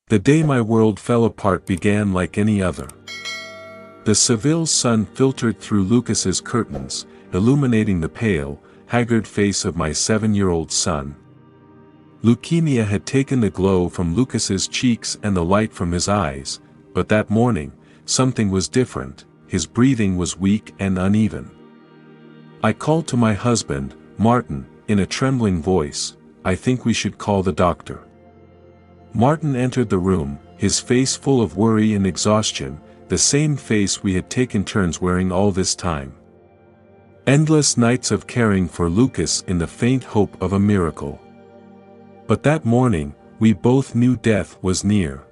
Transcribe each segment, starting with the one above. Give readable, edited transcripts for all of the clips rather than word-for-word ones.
The day my world fell apart began like any other. The Seville sun filtered through Lucas's curtains, illuminating the pale, haggard face of my 7-year-old son. Leukemia had taken the glow from Lucas's cheeks and the light from his eyes, but that morning, something was different. His breathing was weak and uneven. I called to my husband, Martin, in a trembling voice, "I think we should call the doctor." Martin entered the room, his face full of worry and exhaustion, the same face we had taken turns wearing all this time. Endless nights of caring for Lucas in the faint hope of a miracle. But that morning, we both knew death was near.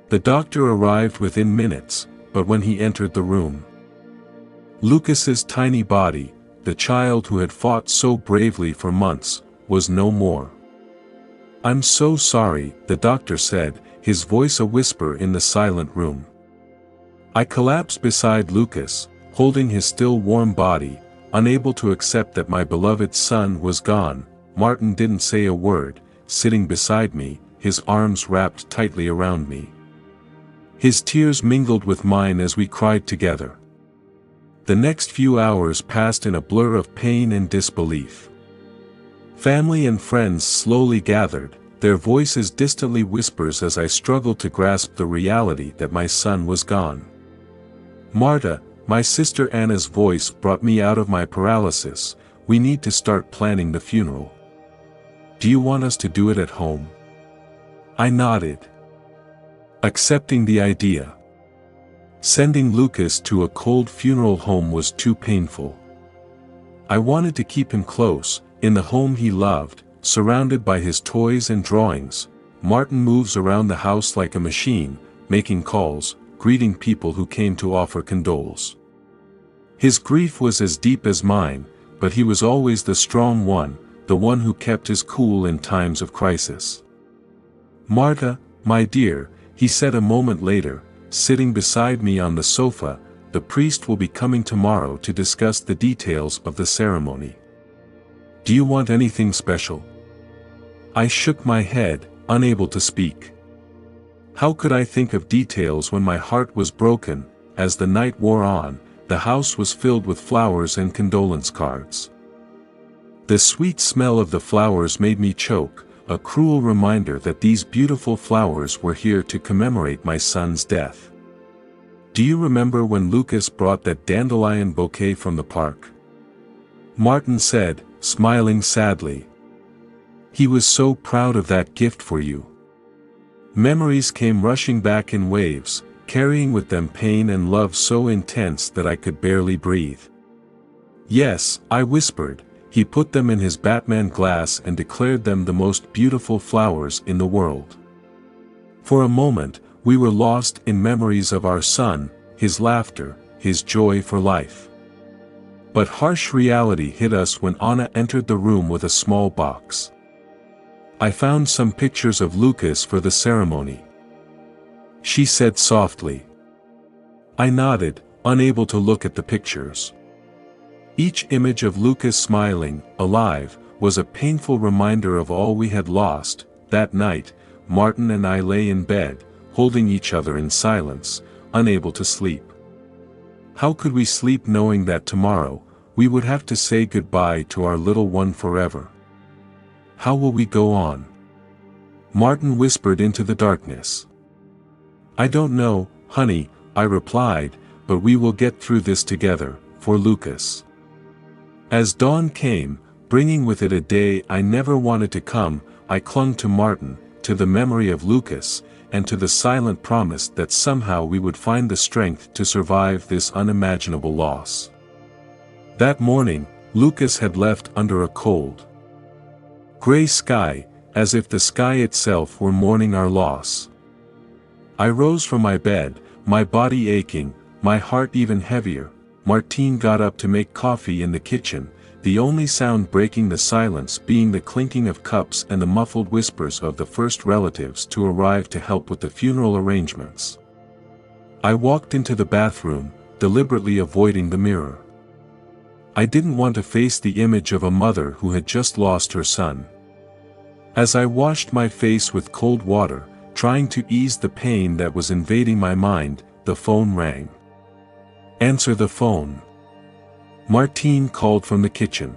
The doctor arrived within minutes, but when he entered the room, Lucas's tiny body, the child who had fought so bravely for months, was no more. "I'm so sorry," the doctor said, his voice a whisper in the silent room. I collapsed beside Lucas, holding his still warm body, unable to accept that my beloved son was gone. Martin didn't say a word, sitting beside me, his arms wrapped tightly around me. His tears mingled with mine as we cried together. The next few hours passed in a blur of pain and disbelief. Family and friends slowly gathered, their voices distantly whispers as I struggled to grasp the reality that my son was gone. "Marta," my sister Anna's voice brought me out of my paralysis, "we need to start planning the funeral. Do you want us to do it at home?" I nodded, accepting the idea. Sending Lucas to a cold funeral home was too painful. I wanted to keep him close, in the home he loved, surrounded by his toys and drawings. Martin moves around the house like a machine, making calls, greeting people who came to offer condoles. His grief was as deep as mine, but he was always the strong one, the one who kept his cool in times of crisis. "Marta, my dear," he said a moment later, sitting beside me on the sofa, "the priest will be coming tomorrow to discuss the details of the ceremony. Do you want anything special?" I shook my head, unable to speak. How could I think of details when my heart was broken? As the night wore on, the house was filled with flowers and condolence cards. The sweet smell of the flowers made me choke, a cruel reminder that these beautiful flowers were here to commemorate my son's death. "Do you remember when Lucas brought that dandelion bouquet from the park?" Martin said, smiling sadly. "He was so proud of that gift for you." Memories came rushing back in waves, carrying with them pain and love so intense that I could barely breathe. "Yes," I whispered, "he put them in his Batman glass and declared them the most beautiful flowers in the world." For a moment, we were lost in memories of our son, his laughter, his joy for life. But harsh reality hit us when Anna entered the room with a small box. "I found some pictures of Lucas for the ceremony," she said softly. I nodded, unable to look at the pictures. Each image of Lucas smiling, alive, was a painful reminder of all we had lost. That night, Martin and I lay in bed, holding each other in silence, unable to sleep. How could we sleep knowing that tomorrow, we would have to say goodbye to our little one forever? "How will we go on?" Martin whispered into the darkness. "I don't know, honey," I replied, "but we will get through this together, for Lucas." As dawn came, bringing with it a day I never wanted to come, I clung to Martin, to the memory of Lucas, and to the silent promise that somehow we would find the strength to survive this unimaginable loss. That morning, Lucas had left under a cold, gray sky, as if the sky itself were mourning our loss. I rose from my bed, my body aching, my heart even heavier. Martine got up to make coffee in the kitchen, the only sound breaking the silence being the clinking of cups and the muffled whispers of the first relatives to arrive to help with the funeral arrangements. I walked into the bathroom, deliberately avoiding the mirror. I didn't want to face the image of a mother who had just lost her son. As I washed my face with cold water, Trying to ease the pain that was invading my mind, the phone rang. "Answer the phone." Martine called from the kitchen.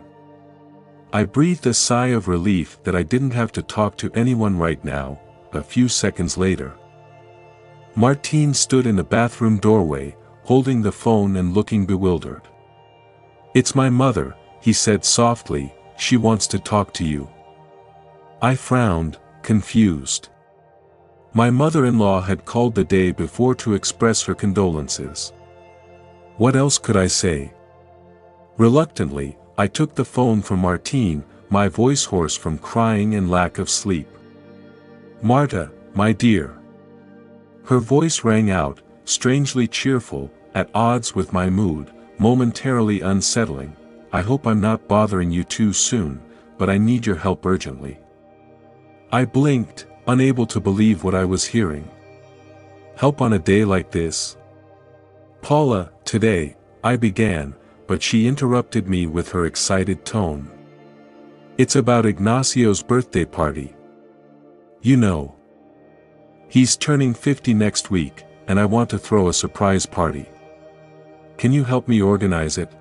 I breathed a sigh of relief that I didn't have to talk to anyone right now. A few seconds later, Martine stood in the bathroom doorway, holding the phone and looking bewildered. "It's my mother," he said softly, "she wants to talk to you." I frowned, confused. My mother-in-law had called the day before to express her condolences. What else could I say? Reluctantly, I took the phone from Martine, my voice hoarse from crying and lack of sleep. "Marta, my dear." Her voice rang out, strangely cheerful, at odds with my mood, momentarily unsettling. "I hope I'm not bothering you too soon, but I need your help urgently." I blinked, unable to believe what I was hearing. "Help on a day like this?" "Paula, today," I began, but she interrupted me with her excited tone. "It's about Ignacio's birthday party. You know. He's turning 50 next week, and I want to throw a surprise party. Can you help me organize it?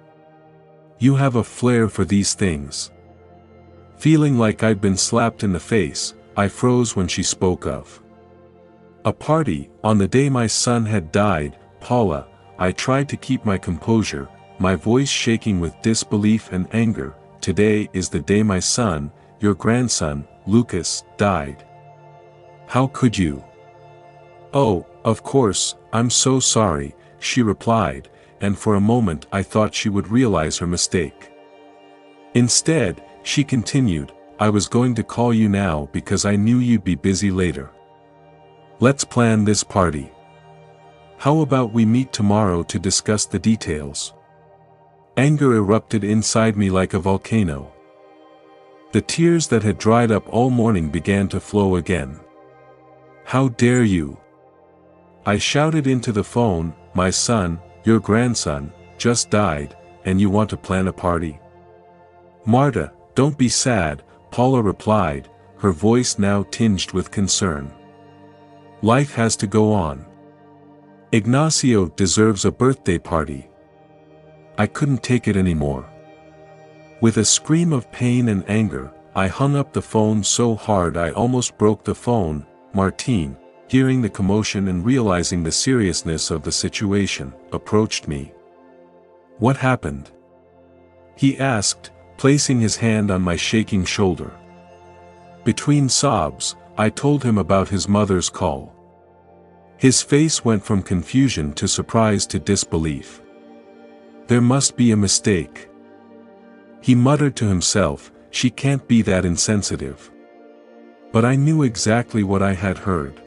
You have a flair for these things." Feeling like I'd been slapped in the face, I froze when she spoke of a party, on the day my son had died. "Paula," I tried to keep my composure, my voice shaking with disbelief and anger. "Today is the day my son, your grandson, Lucas, died. How could you?" "Oh, of course, I'm so sorry," she replied, and for a moment I thought she would realize her mistake. Instead, she continued, "I was going to call you now because I knew you'd be busy later. Let's plan this party. How about we meet tomorrow to discuss the details?" Anger erupted inside me like a volcano. The tears that had dried up all morning began to flow again. "How dare you!" I shouted into the phone, "My son, your grandson, just died, and you want to plan a party?" "Marta, don't be sad," Paula replied, her voice now tinged with concern. "Life has to go on. Ignacio deserves a birthday party." I couldn't take it anymore. With a scream of pain and anger, I hung up the phone so hard I almost broke the phone. Martine, hearing the commotion and realizing the seriousness of the situation, approached me. "What happened?" he asked, placing his hand on my shaking shoulder. Between sobs, I told him about his mother's call. His face went from confusion to surprise to disbelief. "There must be a mistake," he muttered to himself, "she can't be that insensitive." But I knew exactly what I had heard.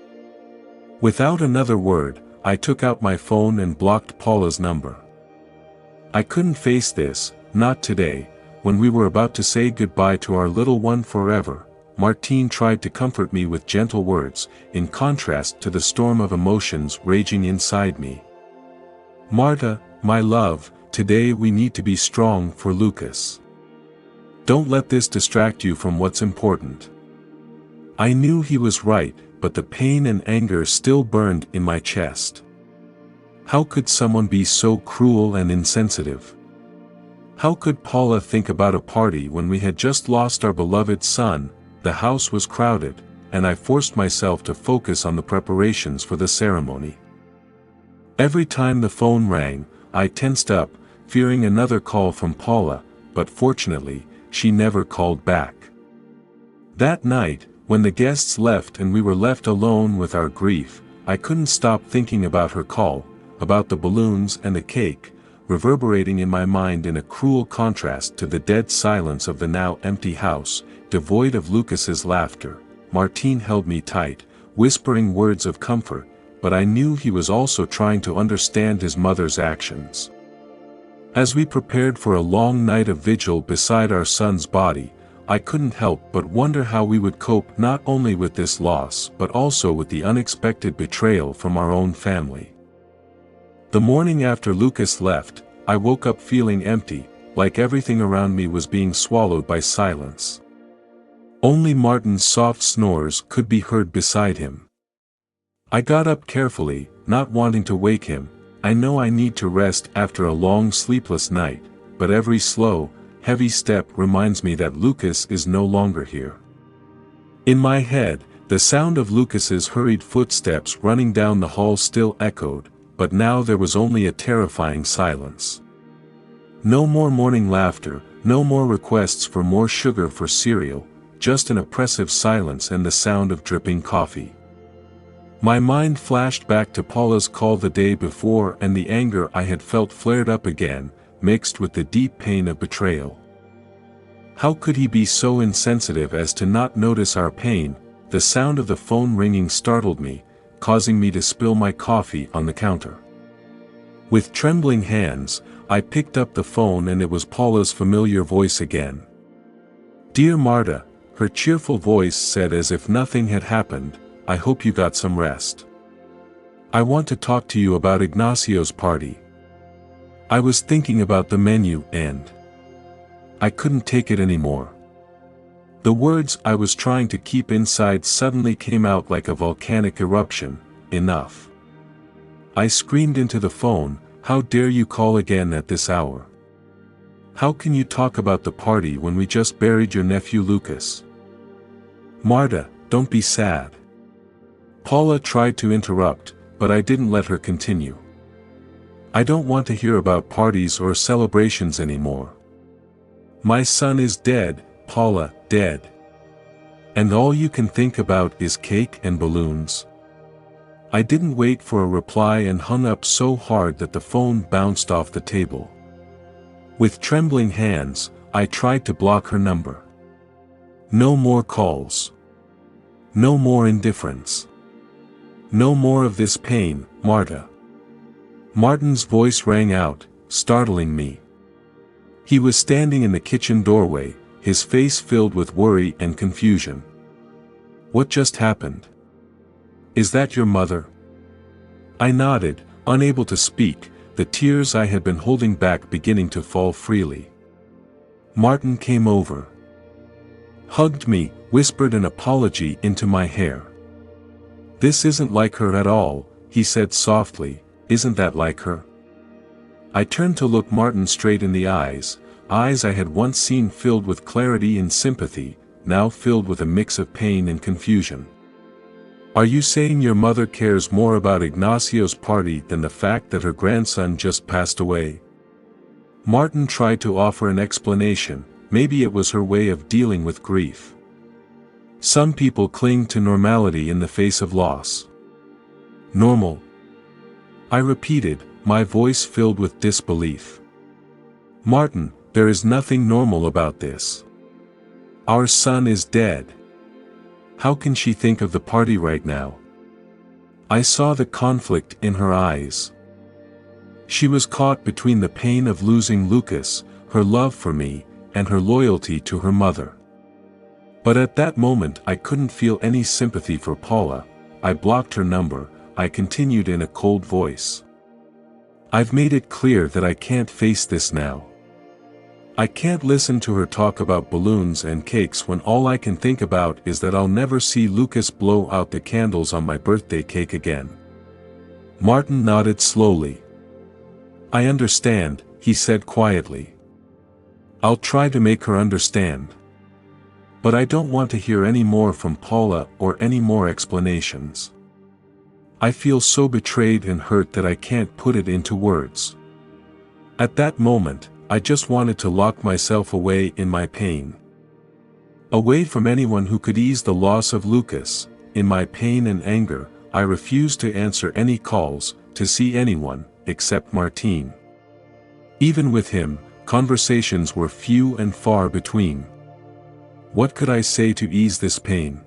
Without another word, I took out my phone and blocked Paula's number. I couldn't face this, not today. When we were about to say goodbye to our little one forever, Martine tried to comfort me with gentle words, in contrast to the storm of emotions raging inside me. "Marta, my love, today we need to be strong for Lucas. Don't let this distract you from what's important." I knew he was right, but the pain and anger still burned in my chest. How could someone be so cruel and insensitive? How could Paula think about a party when we had just lost our beloved son? The house was crowded, and I forced myself to focus on the preparations for the ceremony. Every time the phone rang, I tensed up, fearing another call from Paula, but fortunately, she never called back. That night, when the guests left and we were left alone with our grief, I couldn't stop thinking about her call, about the balloons and the cake, reverberating in my mind in a cruel contrast to the dead silence of the now empty house, devoid of Lucas's laughter. Martine held me tight, whispering words of comfort, but I knew he was also trying to understand his mother's actions. As we prepared for a long night of vigil beside our son's body, I couldn't help but wonder how we would cope not only with this loss but also with the unexpected betrayal from our own family. The morning after Lucas left, I woke up feeling empty, like everything around me was being swallowed by silence. Only Martin's soft snores could be heard beside him. I got up carefully, not wanting to wake him. I know I need to rest after a long sleepless night, but every slow, heavy step reminds me that Lucas is no longer here. In my head, the sound of Lucas's hurried footsteps running down the hall still echoed, but now there was only a terrifying silence. No more morning laughter, no more requests for more sugar for cereal, just an oppressive silence and the sound of dripping coffee. My mind flashed back to Paula's call the day before, and the anger I had felt flared up again, mixed with the deep pain of betrayal. How could he be so insensitive as to not notice our pain? The sound of the phone ringing startled me, causing me to spill my coffee on the counter. With trembling hands, I picked up the phone, and it was Paula's familiar voice again. "Dear Marta," her cheerful voice said as if nothing had happened, "I hope you got some rest. I want to talk to you about Ignacio's party. I was thinking about the menu and I couldn't take it anymore." The words I was trying to keep inside suddenly came out like a volcanic eruption. "Enough." I screamed into the phone, "How dare you call again at this hour? How can you talk about the party when we just buried your nephew Lucas?" "Marta, don't be sad." Paula tried to interrupt, but I didn't let her continue. "I don't want to hear about parties or celebrations anymore. My son is dead, Paula, dead. And all you can think about is cake and balloons." I didn't wait for a reply and hung up so hard that the phone bounced off the table. With trembling hands, I tried to block her number. No more calls. No more indifference. No more of this pain, Marta. Martin's voice rang out, startling me. He was standing in the kitchen doorway, his face filled with worry and confusion. "What just happened? Is that your mother?" I nodded, unable to speak, the tears I had been holding back beginning to fall freely. Martin came over, hugged me, whispered an apology into my hair. "This isn't like her at all," he said softly. "Isn't that like her?" I turned to look Martin straight in the eyes I had once seen filled with clarity and sympathy, now filled with a mix of pain and confusion. "Are you saying your mother cares more about Ignacio's party than the fact that her grandson just passed away?" Martin tried to offer an explanation. Maybe it was her way of dealing with grief. Some people cling to normality in the face of loss. "Normal?" I repeated, my voice filled with disbelief. "Martin, there is nothing normal about this. Our son is dead. How can she think of the party right now?" I saw the conflict in her eyes. She was caught between the pain of losing Lucas, her love for me, and her loyalty to her mother. But at that moment I couldn't feel any sympathy for Paula. I blocked her number. I continued in a cold voice. "I've made it clear that I can't face this now. I can't listen to her talk about balloons and cakes when all I can think about is that I'll never see Lucas blow out the candles on my birthday cake again." Martin nodded slowly. "I understand," he said quietly. "I'll try to make her understand. But I don't want to hear any more from Paula or any more explanations. I feel so betrayed and hurt that I can't put it into words." At that moment, I just wanted to lock myself away in my pain. Away from anyone who could ease the loss of Lucas. In my pain and anger, I refused to answer any calls, to see anyone, except Martin. Even with him, conversations were few and far between. What could I say to ease this pain?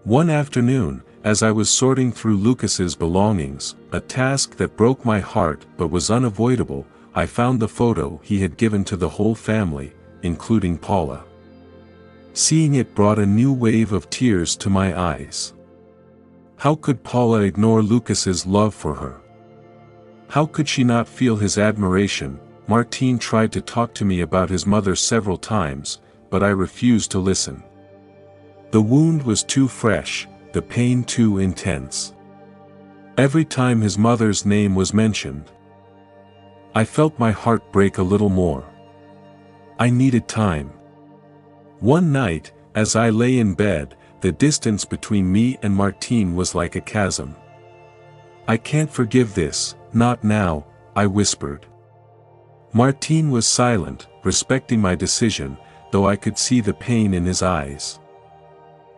One afternoon, as I was sorting through Lucas's belongings, a task that broke my heart but was unavoidable, I found the photo he had given to the whole family, including Paula. Seeing it brought a new wave of tears to my eyes. How could Paula ignore Lucas's love for her? How could she not feel his admiration? Martin tried to talk to me about his mother several times, but I refused to listen. The wound was too fresh, the pain too intense. Every time his mother's name was mentioned, I felt my heart break a little more. I needed time. One night, as I lay in bed, the distance between me and Martine was like a chasm. "I can't forgive this, not now," I whispered. Martine was silent, respecting my decision, though I could see the pain in his eyes.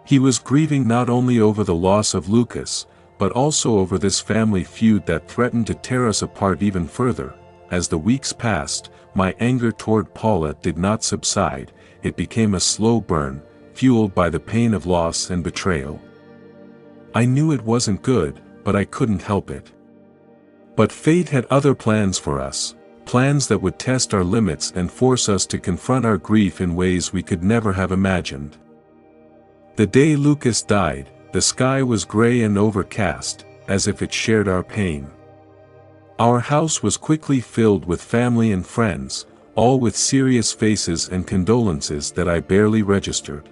He was grieving not only over the loss of Lucas, but also over this family feud that threatened to tear us apart even further. As the weeks passed, my anger toward Paula did not subside. It became a slow burn, fueled by the pain of loss and betrayal. I knew it wasn't good, but I couldn't help it. But fate had other plans for us, plans that would test our limits and force us to confront our grief in ways we could never have imagined. The day Lucas died, the sky was gray and overcast, as if it shared our pain. Our house was quickly filled with family and friends, all with serious faces and condolences that I barely registered.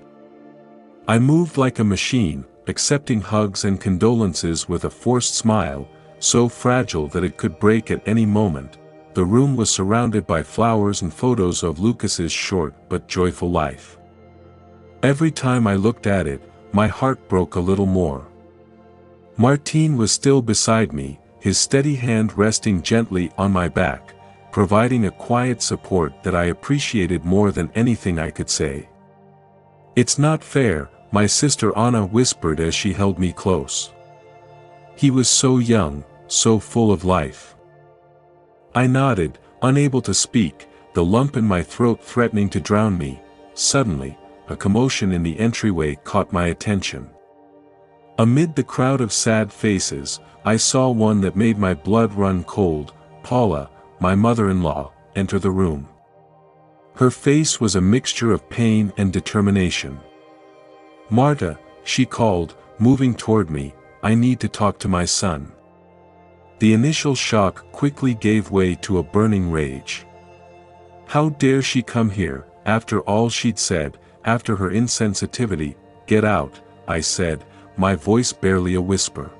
I moved like a machine, accepting hugs and condolences with a forced smile, so fragile that it could break at any moment. The room was surrounded by flowers and photos of Lucas's short but joyful life. Every time I looked at it, my heart broke a little more. Martine was still beside me, his steady hand resting gently on my back, providing a quiet support that I appreciated more than anything I could say. "It's not fair," my sister Anna whispered as she held me close. "He was so young, so full of life." I nodded, unable to speak, the lump in my throat threatening to drown me. Suddenly, a commotion in the entryway caught my attention. Amid the crowd of sad faces, I saw one that made my blood run cold. Paula, my mother-in-law, enter the room. Her face was a mixture of pain and determination. "Marta," she called, moving toward me, "I need to talk to my son." The initial shock quickly gave way to a burning rage. How dare she come here, after all she'd said, after her insensitivity? "Get out," I said, my voice barely a whisper.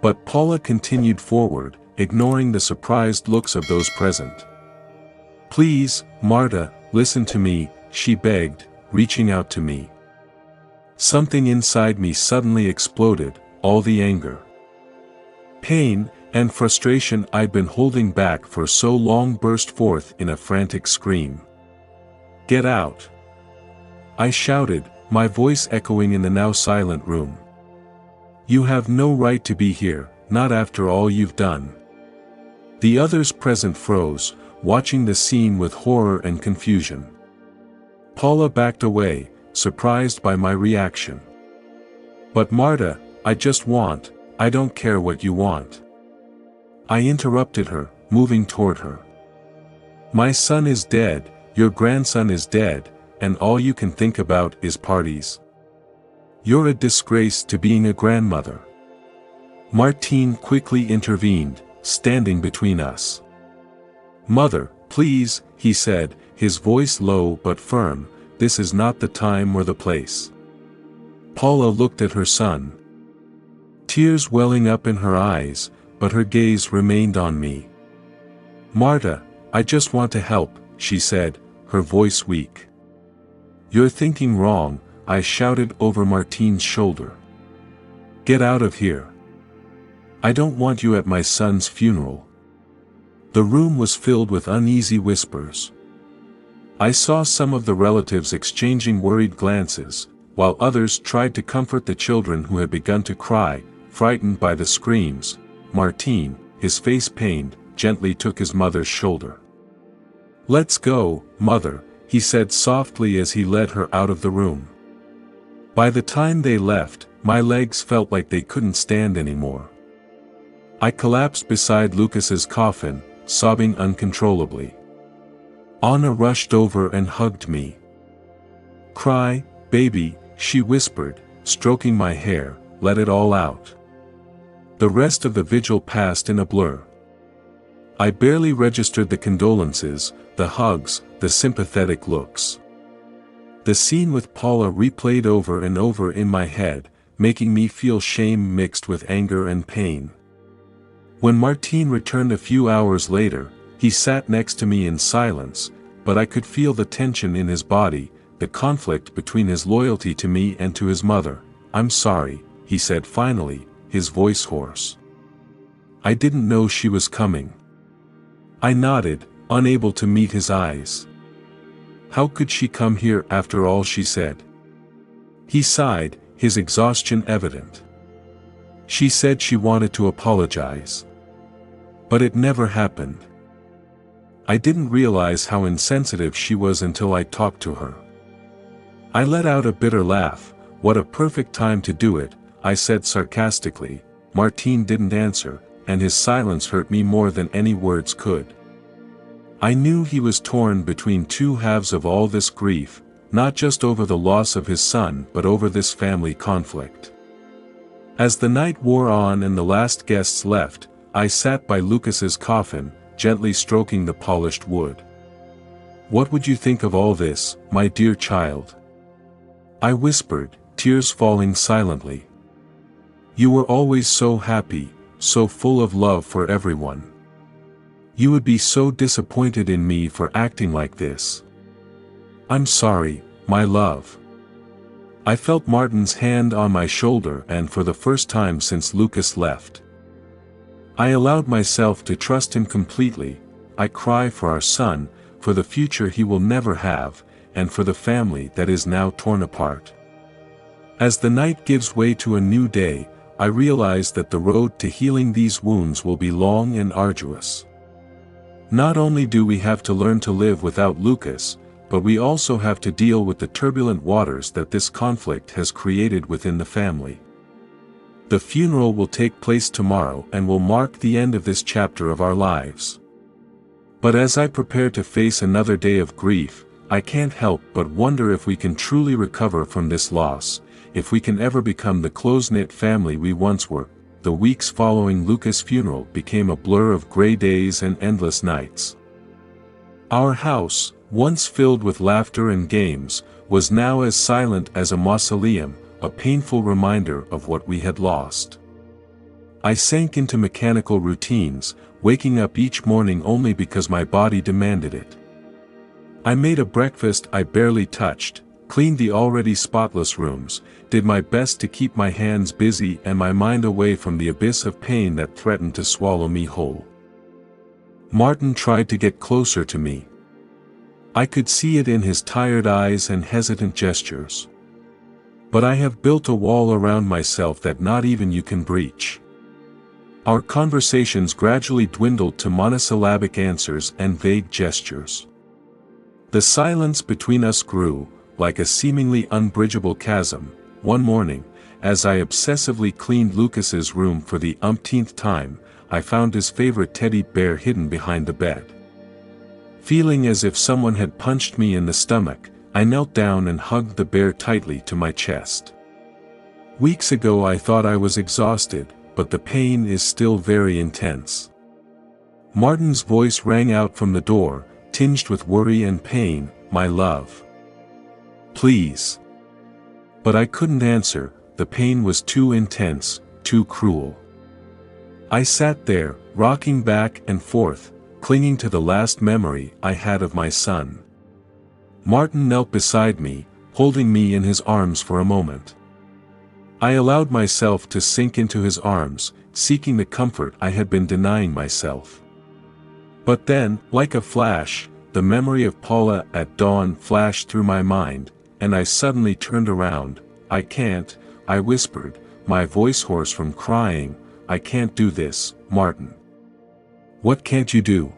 But Paula continued forward, ignoring the surprised looks of those present. "Please, Marta, listen to me," she begged, reaching out to me. Something inside me suddenly exploded, all the anger, pain, and frustration I'd been holding back for so long burst forth in a frantic scream. "Get out!" I shouted, my voice echoing in the now silent room. "You have no right to be here, not after all you've done." The others present froze, watching the scene with horror and confusion. Paula backed away, surprised by my reaction. "But Marta, I don't care what you want." I interrupted her, moving toward her. "My son is dead, your grandson is dead, and all you can think about is parties. You're a disgrace to being a grandmother." Martine quickly intervened, standing between us. "Mother, please," he said, his voice low but firm, "this is not the time or the place." Paula looked at her son, tears welling up in her eyes, but her gaze remained on me. "Marta, I just want to help," she said, her voice weak. "You're thinking wrong," I shouted over Martine's shoulder. "Get out of here. I don't want you at my son's funeral." The room was filled with uneasy whispers. I saw some of the relatives exchanging worried glances, while others tried to comfort the children who had begun to cry, frightened by the screams. Martine, his face pained, gently took his mother's shoulder. "Let's go, Mother," he said softly as he led her out of the room. By the time they left, my legs felt like they couldn't stand anymore. I collapsed beside Lucas's coffin, sobbing uncontrollably. Anna rushed over and hugged me. "Cry, baby," she whispered, stroking my hair, "let it all out." The rest of the vigil passed in a blur. I barely registered the condolences, the hugs, the sympathetic looks. The scene with Paula replayed over and over in my head, making me feel shame mixed with anger and pain. When Martin returned a few hours later, he sat next to me in silence, but I could feel the tension in his body, the conflict between his loyalty to me and to his mother. "I'm sorry," he said finally, his voice hoarse. "I didn't know she was coming." I nodded, unable to meet his eyes. "How could she come here after all she said?" He sighed, his exhaustion evident. "She said she wanted to apologize. But it never happened." I didn't realize how insensitive she was until I talked to her. I let out a bitter laugh. "What a perfect time to do it," I said sarcastically. Martin didn't answer, and his silence hurt me more than any words could. I knew he was torn between two halves of all this grief, not just over the loss of his son but over this family conflict. As the night wore on and the last guests left, I sat by Lucas's coffin, gently stroking the polished wood. "What would you think of all this, my dear child?" I whispered, tears falling silently. "You were always so happy, so full of love for everyone. You would be so disappointed in me for acting like this." "I'm sorry, my love." I felt Martin's hand on my shoulder, and for the first time since Lucas left, I allowed myself to trust him completely. I cry for our son, for the future he will never have, and for the family that is now torn apart. As the night gives way to a new day, I realize that the road to healing these wounds will be long and arduous. Not only do we have to learn to live without Lucas, but we also have to deal with the turbulent waters that this conflict has created within the family. The funeral will take place tomorrow and will mark the end of this chapter of our lives. But as I prepare to face another day of grief, I can't help but wonder if we can truly recover from this loss, if we can ever become the close-knit family we once were. The weeks following Lucas' funeral became a blur of gray days and endless nights. Our house, once filled with laughter and games, was now as silent as a mausoleum, a painful reminder of what we had lost. I sank into mechanical routines, waking up each morning only because my body demanded it. I made a breakfast I barely touched, cleaned the already spotless rooms, did my best to keep my hands busy and my mind away from the abyss of pain that threatened to swallow me whole. Martin tried to get closer to me. I could see it in his tired eyes and hesitant gestures. But I have built a wall around myself that not even you can breach. Our conversations gradually dwindled to monosyllabic answers and vague gestures. The silence between us grew, like a seemingly unbridgeable chasm. One morning, as I obsessively cleaned Lucas's room for the umpteenth time, I found his favorite teddy bear hidden behind the bed. Feeling as if someone had punched me in the stomach, I knelt down and hugged the bear tightly to my chest. Weeks ago I thought I was exhausted, but the pain is still very intense. Martin's voice rang out from the door, tinged with worry and pain. "My love. Please." But I couldn't answer, the pain was too intense, too cruel. I sat there, rocking back and forth, clinging to the last memory I had of my son. Martin knelt beside me, holding me in his arms for a moment. I allowed myself to sink into his arms, seeking the comfort I had been denying myself. But then, like a flash, the memory of Paula at dawn flashed through my mind, and I suddenly turned around. "I can't," I whispered, my voice hoarse from crying. "I can't do this, Martin." "What can't you do?"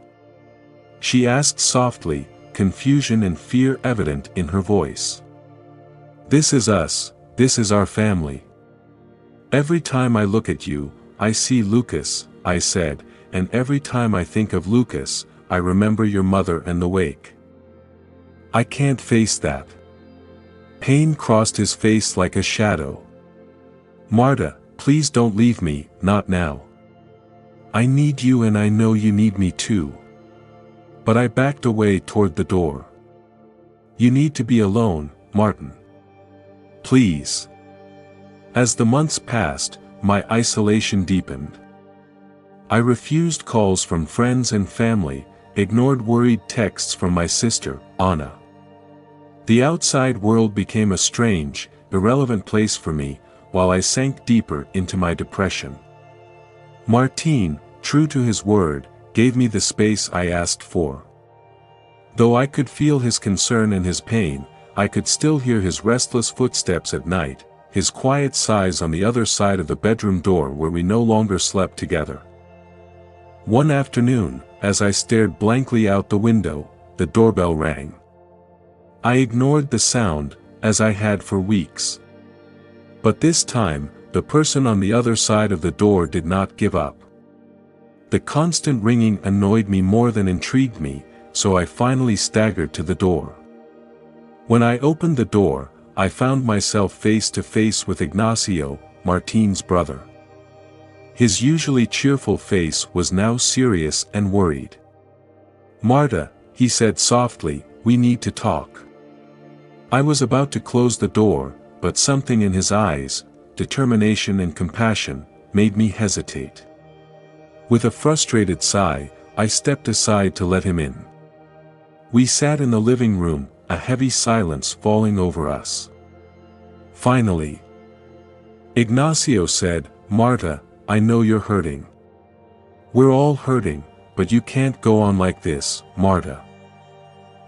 she asked softly, confusion and fear evident in her voice. "This is us, this is our family. Every time I look at you, I see Lucas," I said, "and every time I think of Lucas, I remember your mother and the wake. I can't face that." Pain crossed his face like a shadow. "Marta, please don't leave me, not now. I need you and I know you need me too." But I backed away toward the door. "You need to be alone, Martin. Please." As the months passed, my isolation deepened. I refused calls from friends and family, ignored worried texts from my sister, Anna. The outside world became a strange, irrelevant place for me, while I sank deeper into my depression. Martin, true to his word, gave me the space I asked for. Though I could feel his concern and his pain, I could still hear his restless footsteps at night, his quiet sighs on the other side of the bedroom door where we no longer slept together. One afternoon, as I stared blankly out the window, the doorbell rang. I ignored the sound, as I had for weeks. But this time, the person on the other side of the door did not give up. The constant ringing annoyed me more than intrigued me, so I finally staggered to the door. When I opened the door, I found myself face to face with Ignacio, Martin's brother. His usually cheerful face was now serious and worried. "Marta," he said softly, "we need to talk." I was about to close the door, but something in his eyes, determination and compassion, made me hesitate. With a frustrated sigh, I stepped aside to let him in. We sat in the living room, a heavy silence falling over us. Finally, Ignacio said, "Marta, I know you're hurting. We're all hurting, but you can't go on like this, Marta.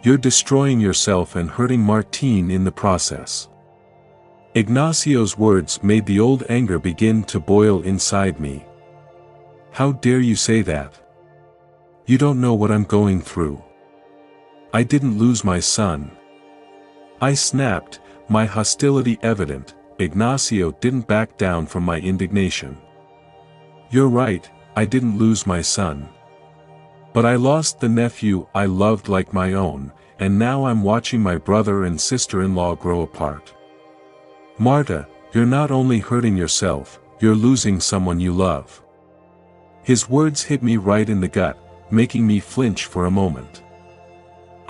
You're destroying yourself and hurting Martin in the process." Ignacio's words made the old anger begin to boil inside me. "How dare you say that? You don't know what I'm going through. I didn't lose my son." I snapped, my hostility evident. Ignacio didn't back down from my indignation. "You're right, I didn't lose my son. But I lost the nephew I loved like my own, and now I'm watching my brother and sister-in-law grow apart. Marta, you're not only hurting yourself, you're losing someone you love." His words hit me right in the gut, making me flinch for a moment.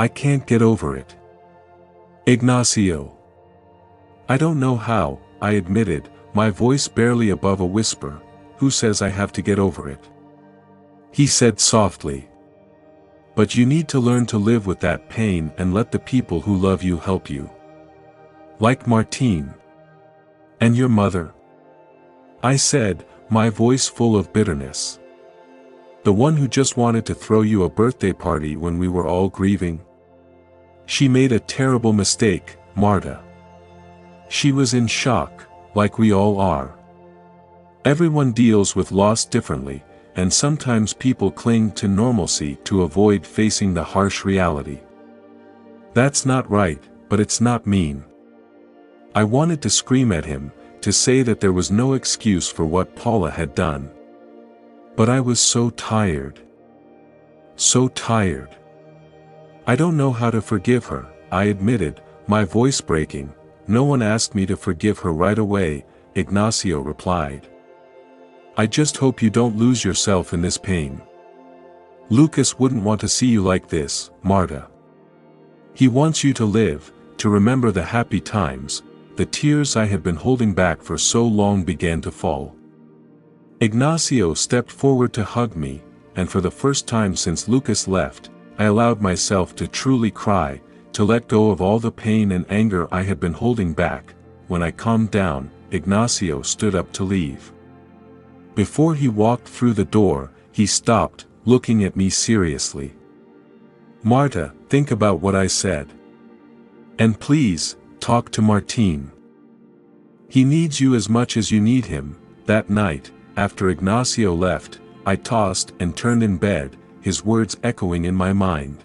"I can't get over it, Ignacio." "I don't know how," I admitted, my voice barely above a whisper. "Who says I have to get over it?" He said softly, "But you need to learn to live with that pain and let the people who love you help you. Like Martin. And your mother?" I said, my voice full of bitterness. "The one who just wanted to throw you a birthday party when we were all grieving? She made a terrible mistake, Marta. She was in shock, like we all are. Everyone deals with loss differently, and sometimes people cling to normalcy to avoid facing the harsh reality. That's not right, but it's not mean." I wanted to scream at him, to say that there was no excuse for what Paula had done. But I was so tired. So tired. "I don't know how to forgive her," I admitted, my voice breaking. "No one asked me to forgive her right away," Ignacio replied. "I just hope you don't lose yourself in this pain. Lucas wouldn't want to see you like this, Marta. He wants you to live, to remember the happy times." The tears I had been holding back for so long began to fall. Ignacio stepped forward to hug me, and for the first time since Lucas left, I allowed myself to truly cry, to let go of all the pain and anger I had been holding back. When I calmed down, Ignacio stood up to leave. Before he walked through the door, he stopped, looking at me seriously. "Marta, think about what I said. And please, talk to Martin. He needs you as much as you need him." That night, after Ignacio left, I tossed and turned in bed, his words echoing in my mind.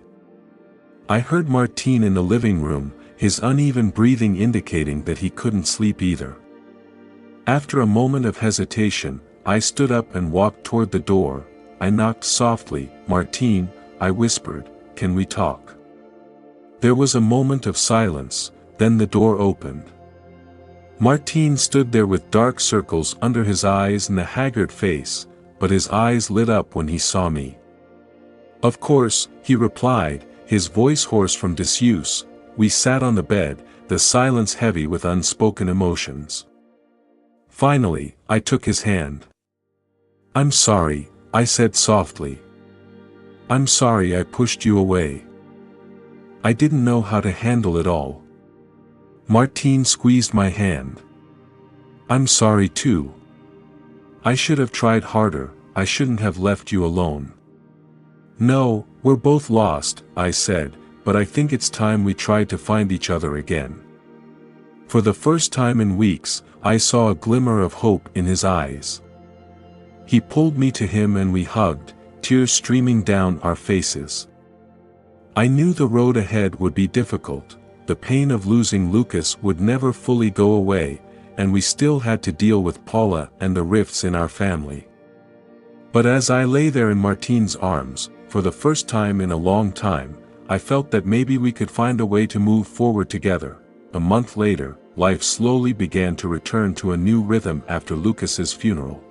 I heard Martin in the living room, his uneven breathing indicating that he couldn't sleep either. After a moment of hesitation, I stood up and walked toward the door. I knocked softly. "Martin," I whispered, "can we talk?" There was a moment of silence, then the door opened. Martin stood there with dark circles under his eyes and a haggard face, but his eyes lit up when he saw me. "Of course," he replied, his voice hoarse from disuse. We sat on the bed, the silence heavy with unspoken emotions. Finally, I took his hand. "I'm sorry," I said softly. "I'm sorry I pushed you away. I didn't know how to handle it all." Martine squeezed my hand. "I'm sorry too. I should have tried harder, I shouldn't have left you alone." "No, we're both lost," I said, "but I think it's time we tried to find each other again." For the first time in weeks, I saw a glimmer of hope in his eyes. He pulled me to him and we hugged, tears streaming down our faces. I knew the road ahead would be difficult, the pain of losing Lucas would never fully go away, and we still had to deal with Paula and the rifts in our family. But as I lay there in Martine's arms, for the first time in a long time, I felt that maybe we could find a way to move forward together. A month later, life slowly began to return to a new rhythm after Lucas's funeral.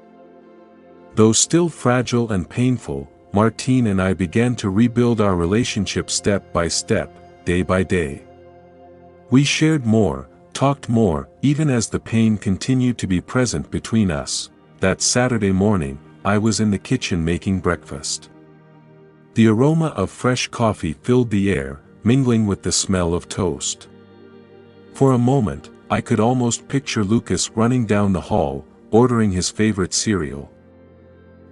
Though still fragile and painful, Martine and I began to rebuild our relationship step by step, day by day. We shared more, talked more, even as the pain continued to be present between us. That Saturday morning, I was in the kitchen making breakfast. The aroma of fresh coffee filled the air, mingling with the smell of toast. For a moment, I could almost picture Lucas running down the hall, ordering his favorite cereal.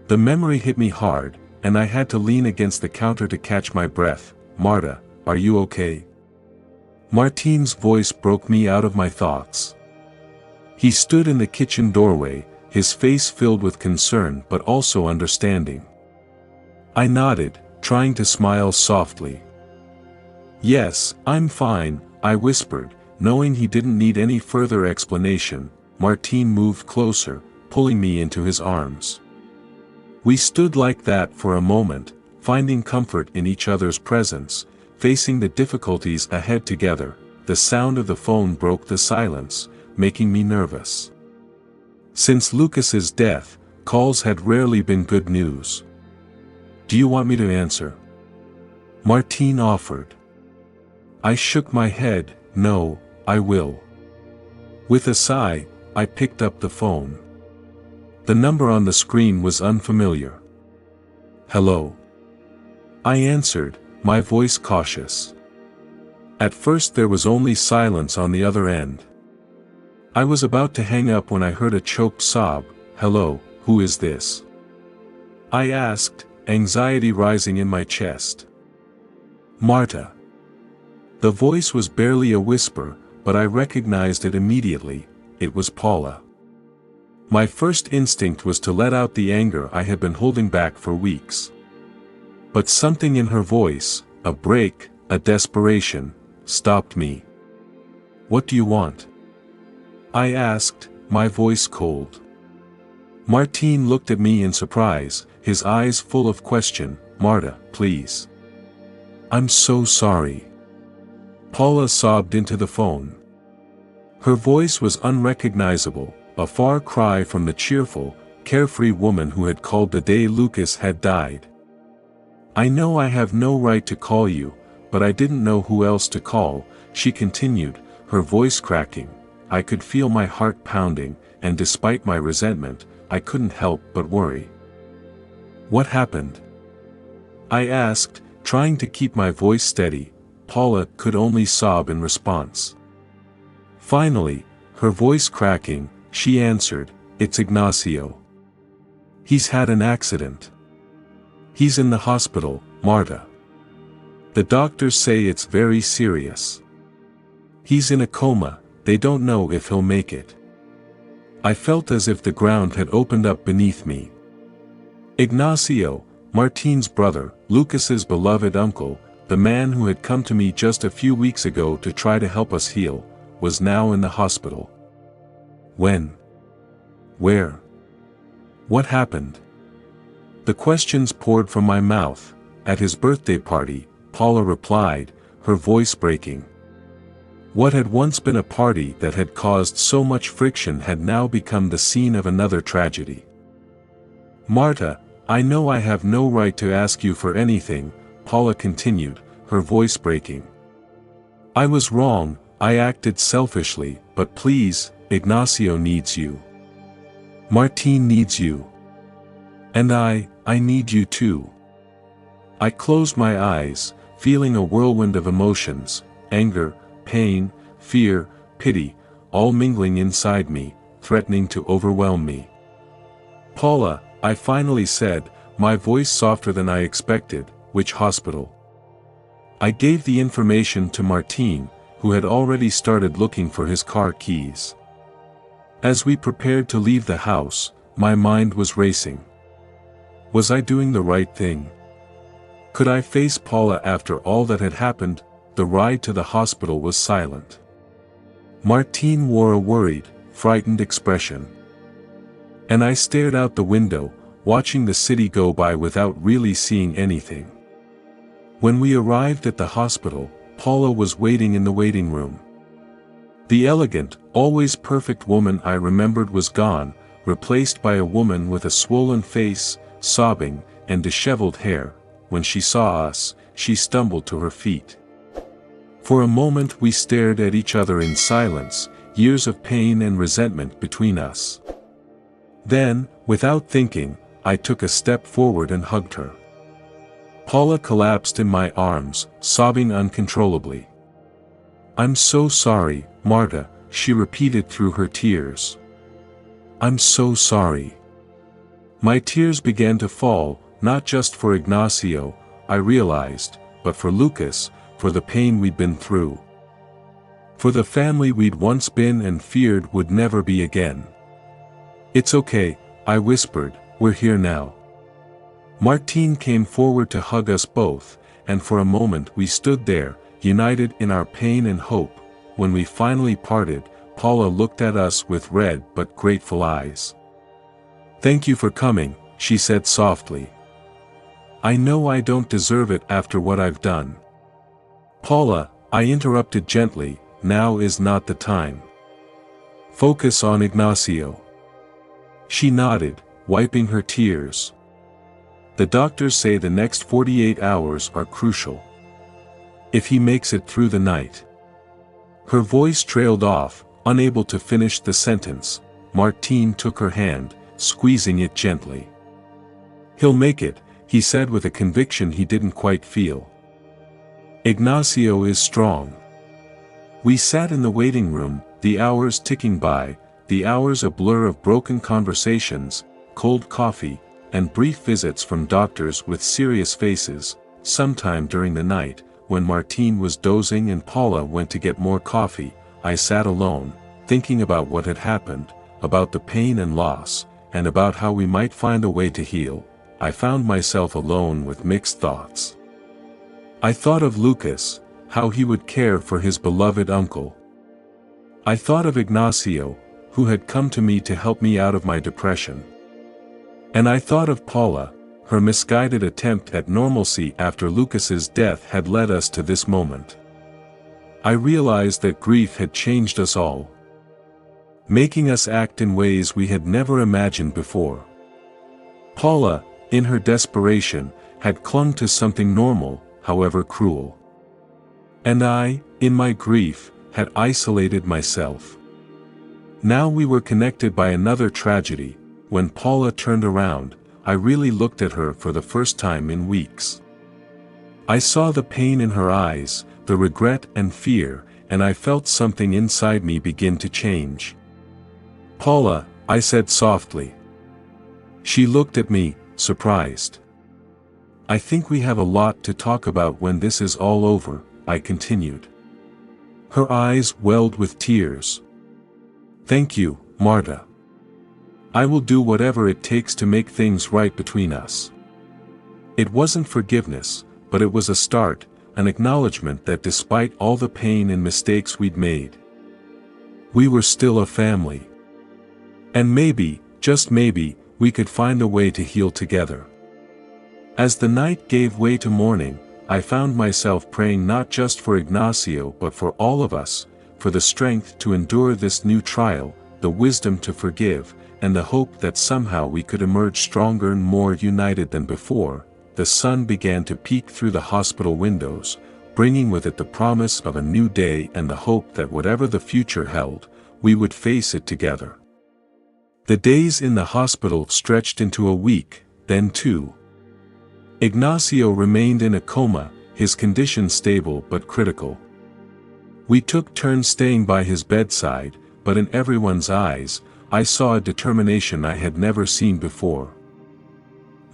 The memory hit me hard, and I had to lean against the counter to catch my breath. "Marta, are you okay?" Martine's voice broke me out of my thoughts. He stood in the kitchen doorway, his face filled with concern but also understanding. I nodded, trying to smile softly. "Yes, I'm fine," I whispered, knowing he didn't need any further explanation. Martine moved closer, pulling me into his arms. We stood like that for a moment, finding comfort in each other's presence, facing the difficulties ahead together. The sound of the phone broke the silence, making me nervous. Since Lucas's death, calls had rarely been good news. "Do you want me to answer?" Martine offered. I shook my head. "No, I will." With a sigh, I picked up the phone. The number on the screen was unfamiliar. "Hello?" I answered, my voice cautious. At first there was only silence on the other end. I was about to hang up when I heard a choked sob. "Hello, who is this?" I asked, anxiety rising in my chest. "Marta." The voice was barely a whisper, but I recognized it immediately. It was Paula. My first instinct was to let out the anger I had been holding back for weeks. But something in her voice, a break, a desperation, stopped me. "What do you want?" I asked, my voice cold. Martine looked at me in surprise, his eyes full of question. "Marta, please. I'm so sorry." Paula sobbed into the phone. Her voice was unrecognizable, a far cry from the cheerful, carefree woman who had called the day Lucas had died. "I know I have no right to call you, but I didn't know who else to call," she continued, her voice cracking. I could feel my heart pounding, and despite my resentment, I couldn't help but worry. "What happened?" I asked, trying to keep my voice steady. Paula could only sob in response. Finally, her voice cracking, she answered, "It's Ignacio. He's had an accident. He's in the hospital, Marta. The doctors say it's very serious. He's in a coma, they don't know if he'll make it." I felt as if the ground had opened up beneath me. Ignacio, Martine's brother, Lucas's beloved uncle, the man who had come to me just a few weeks ago to try to help us heal, was now in the hospital. When? Where? What happened? The questions poured from my mouth. "At his birthday party," Paula replied, her voice breaking. What had once been a party that had caused so much friction had now become the scene of another tragedy. "Marta, I know I have no right to ask you for anything," Paula continued, her voice breaking. "I was wrong, I acted selfishly, but please, Ignacio needs you. Martine needs you. And I need you too. I closed my eyes, feeling a whirlwind of emotions, anger, pain, fear, pity, all mingling inside me, threatening to overwhelm me. Paula, I finally said, my voice softer than I expected, which hospital? I gave the information to Martine, who had already started looking for his car keys. As we prepared to leave the house, my mind was racing. Was I doing the right thing? Could I face Paula after all that had happened? The ride to the hospital was silent. Martine wore a worried, frightened expression. And I stared out the window, watching the city go by without really seeing anything. When we arrived at the hospital, Paula was waiting in the waiting room. The elegant, always perfect woman I remembered was gone, replaced by a woman with a swollen face, sobbing, and disheveled hair. When she saw us, she stumbled to her feet. For a moment we stared at each other in silence, years of pain and resentment between us. Then, without thinking, I took a step forward and hugged her. Paula collapsed in my arms, sobbing uncontrollably. "I'm so sorry, Marta," she repeated through her tears. "I'm so sorry." My tears began to fall, not just for Ignacio, I realized, but for Lucas, for the pain we'd been through. For the family we'd once been and feared would never be again. "It's okay," I whispered, "we're here now." Martine came forward to hug us both, and for a moment we stood there, united in our pain and hope. When we finally parted, Paula looked at us with red but grateful eyes. "Thank you for coming," she said softly. "I know I don't deserve it after what I've done." "Paula," I interrupted gently, "now is not the time. Focus on Ignacio." She nodded, wiping her tears. "The doctors say the next 48 hours are crucial. If he makes it through the night." Her voice trailed off, unable to finish the sentence. Martine took her hand, squeezing it gently. "He'll make it," he said with a conviction he didn't quite feel. "Ignacio is strong." We sat in the waiting room, the hours ticking by, the hours a blur of broken conversations, cold coffee, and brief visits from doctors with serious faces. Sometime during the night, when Martine was dozing and Paula went to get more coffee, I sat alone, thinking about what had happened, about the pain and loss, and about how we might find a way to heal. I found myself alone with mixed thoughts. I thought of Lucas, how he would care for his beloved uncle. I thought of Ignacio, who had come to me to help me out of my depression. And I thought of Paula, her misguided attempt at normalcy after Lucas's death had led us to this moment. I realized that grief had changed us all, making us act in ways we had never imagined before. Paula, in her desperation, had clung to something normal, however cruel. And I, in my grief, had isolated myself. Now we were connected by another tragedy. When Paula turned around, I really looked at her for the first time in weeks. I saw the pain in her eyes, the regret and fear, and I felt something inside me begin to change. "Paula," I said softly. She looked at me, surprised. "I think we have a lot to talk about when this is all over," I continued. Her eyes welled with tears. "Thank you, Marta. I will do whatever it takes to make things right between us." It wasn't forgiveness, but it was a start, an acknowledgement that despite all the pain and mistakes we'd made, we were still a family. And maybe, just maybe, we could find a way to heal together. As the night gave way to morning, I found myself praying not just for Ignacio but for all of us, for the strength to endure this new trial, the wisdom to forgive, and the hope that somehow we could emerge stronger and more united than before. The sun began to peek through the hospital windows, bringing with it the promise of a new day and the hope that whatever the future held, we would face it together. The days in the hospital stretched into a week, then two. Ignacio remained in a coma, his condition stable but critical. We took turns staying by his bedside, but in everyone's eyes, I saw a determination I had never seen before.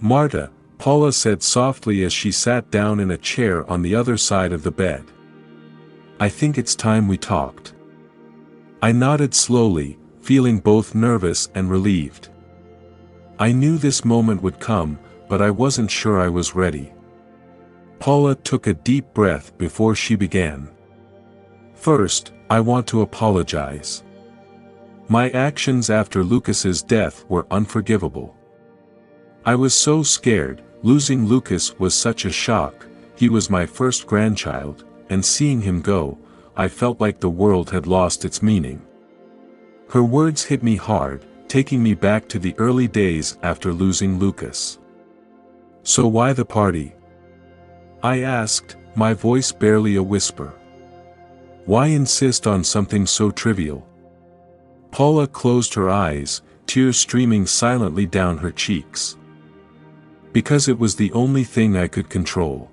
"Marta," Paula said softly as she sat down in a chair on the other side of the bed. "I think it's time we talked." I nodded slowly, feeling both nervous and relieved. I knew this moment would come, but I wasn't sure I was ready. Paula took a deep breath before she began. "First, I want to apologize. My actions after Lucas's death were unforgivable. I was so scared. Losing Lucas was such a shock. He was my first grandchild, and seeing him go, I felt like the world had lost its meaning." Her words hit me hard, taking me back to the early days after losing Lucas. "So why the party?" I asked, my voice barely a whisper. "Why insist on something so trivial?" Paula closed her eyes, tears streaming silently down her cheeks. "Because it was the only thing I could control.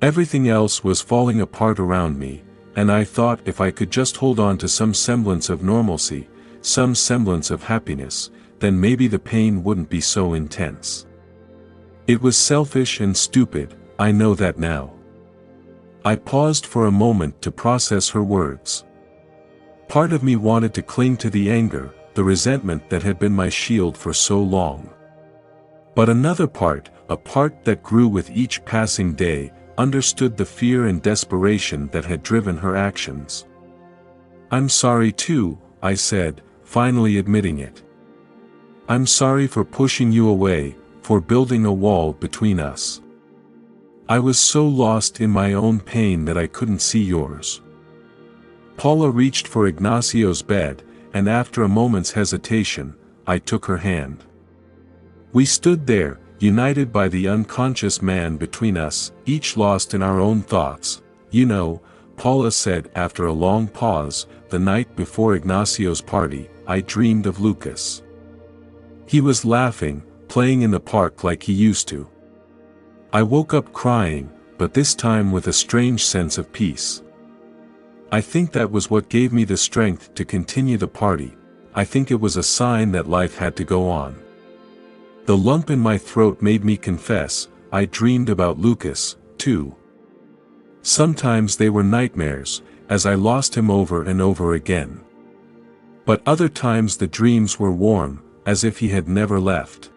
Everything else was falling apart around me, and I thought if I could just hold on to some semblance of normalcy, some semblance of happiness, then maybe the pain wouldn't be so intense. It was selfish and stupid, I know that now." I paused for a moment to process her words. Part of me wanted to cling to the anger, the resentment that had been my shield for so long. But another part, a part that grew with each passing day, understood the fear and desperation that had driven her actions. "I'm sorry too," I said, finally admitting it. "I'm sorry for pushing you away, for building a wall between us. I was so lost in my own pain that I couldn't see yours." Paula reached for Ignacio's bed, and after a moment's hesitation, I took her hand. We stood there, united by the unconscious man between us, each lost in our own thoughts. "You know," Paula said after a long pause, "the night before Ignacio's party, I dreamed of Lucas. He was laughing, playing in the park like he used to. I woke up crying, but this time with a strange sense of peace. I think that was what gave me the strength to continue the party. I think it was a sign that life had to go on." The lump in my throat made me confess, I dreamed about Lucas, too. Sometimes they were nightmares, as I lost him over and over again. But other times the dreams were warm, as if he had never left.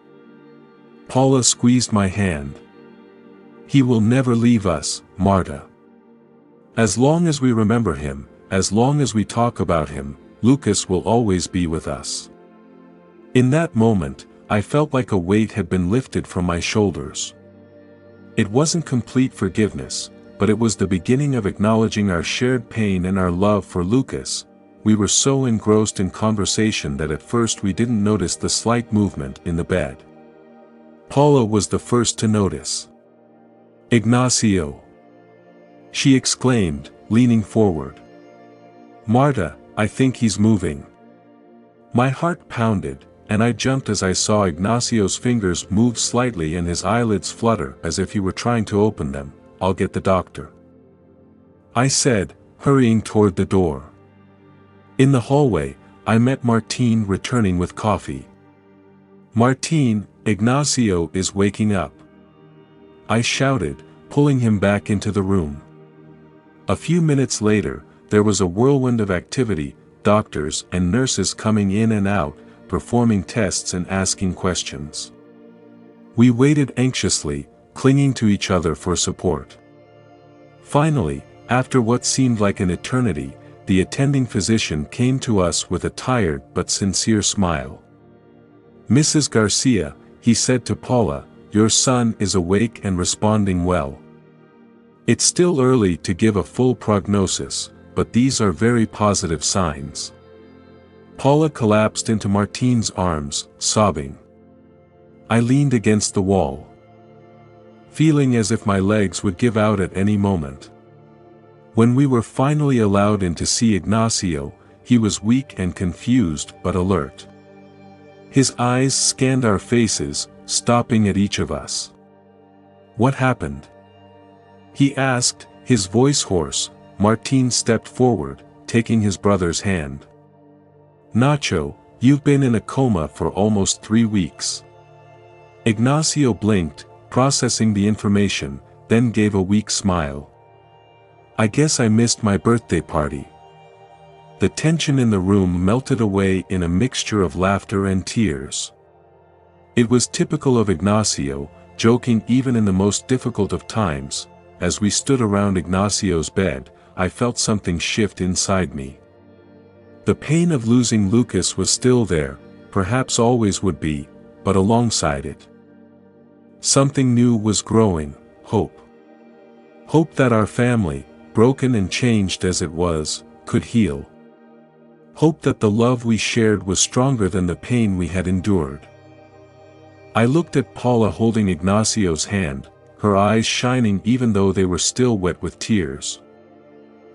Paula squeezed my hand. "He will never leave us, Marta. As long as we remember him, as long as we talk about him, Lucas will always be with us." In that moment, I felt like a weight had been lifted from my shoulders. It wasn't complete forgiveness, but it was the beginning of acknowledging our shared pain and our love for Lucas. We were so engrossed in conversation that at first we didn't notice the slight movement in the bed. Paula was the first to notice. "Ignacio!" she exclaimed, leaning forward. "Marta, I think he's moving." My heart pounded, and I jumped as I saw Ignacio's fingers move slightly and his eyelids flutter as if he were trying to open them. "I'll get the doctor," I said, hurrying toward the door. In the hallway, I met Martine returning with coffee. "Martine, Ignacio is waking up," I shouted, pulling him back into the room. A few minutes later, there was a whirlwind of activity, doctors and nurses coming in and out, performing tests and asking questions. We waited anxiously, clinging to each other for support. Finally, after what seemed like an eternity, the attending physician came to us with a tired but sincere smile. "Mrs. Garcia," he said to Paula, "your son is awake and responding well. It's still early to give a full prognosis, but these are very positive signs." Paula collapsed into Martine's arms, sobbing. I leaned against the wall, feeling as if my legs would give out at any moment. When we were finally allowed in to see Ignacio, he was weak and confused but alert. His eyes scanned our faces, stopping at each of us. "What happened?" he asked, his voice hoarse. Martín stepped forward, taking his brother's hand. "Nacho, you've been in a coma for almost 3 weeks." Ignacio blinked, processing the information, then gave a weak smile. "I guess I missed my birthday party." The tension in the room melted away in a mixture of laughter and tears. It was typical of Ignacio, joking even in the most difficult of times. As we stood around Ignacio's bed, I felt something shift inside me. The pain of losing Lucas was still there, perhaps always would be, but alongside it, something new was growing: hope. Hope that our family, broken and changed as it was, could heal. Hope that the love we shared was stronger than the pain we had endured. I looked at Paula holding Ignacio's hand, her eyes shining even though they were still wet with tears.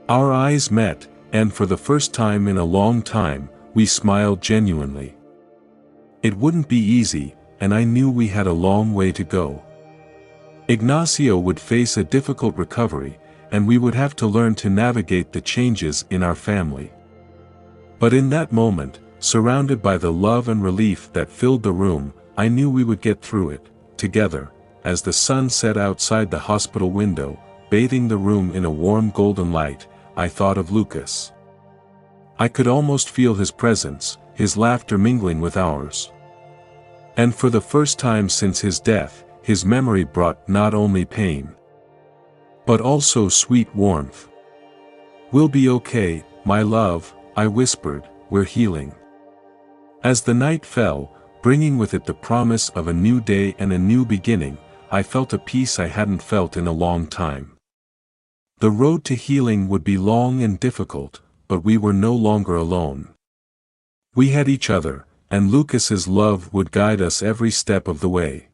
Our eyes met, and for the first time in a long time, we smiled genuinely. It wouldn't be easy, and I knew we had a long way to go. Ignacio would face a difficult recovery, and we would have to learn to navigate the changes in our family. But in that moment, surrounded by the love and relief that filled the room, I knew we would get through it, together. As the sun set outside the hospital window, bathing the room in a warm golden light, I thought of Lucas. I could almost feel his presence, his laughter mingling with ours. And for the first time since his death, his memory brought not only pain, but also sweet warmth. "We'll be okay, my love," I whispered, "we're healing." As the night fell, bringing with it the promise of a new day and a new beginning, I felt a peace I hadn't felt in a long time. The road to healing would be long and difficult, but we were no longer alone. We had each other, and Lucas's love would guide us every step of the way.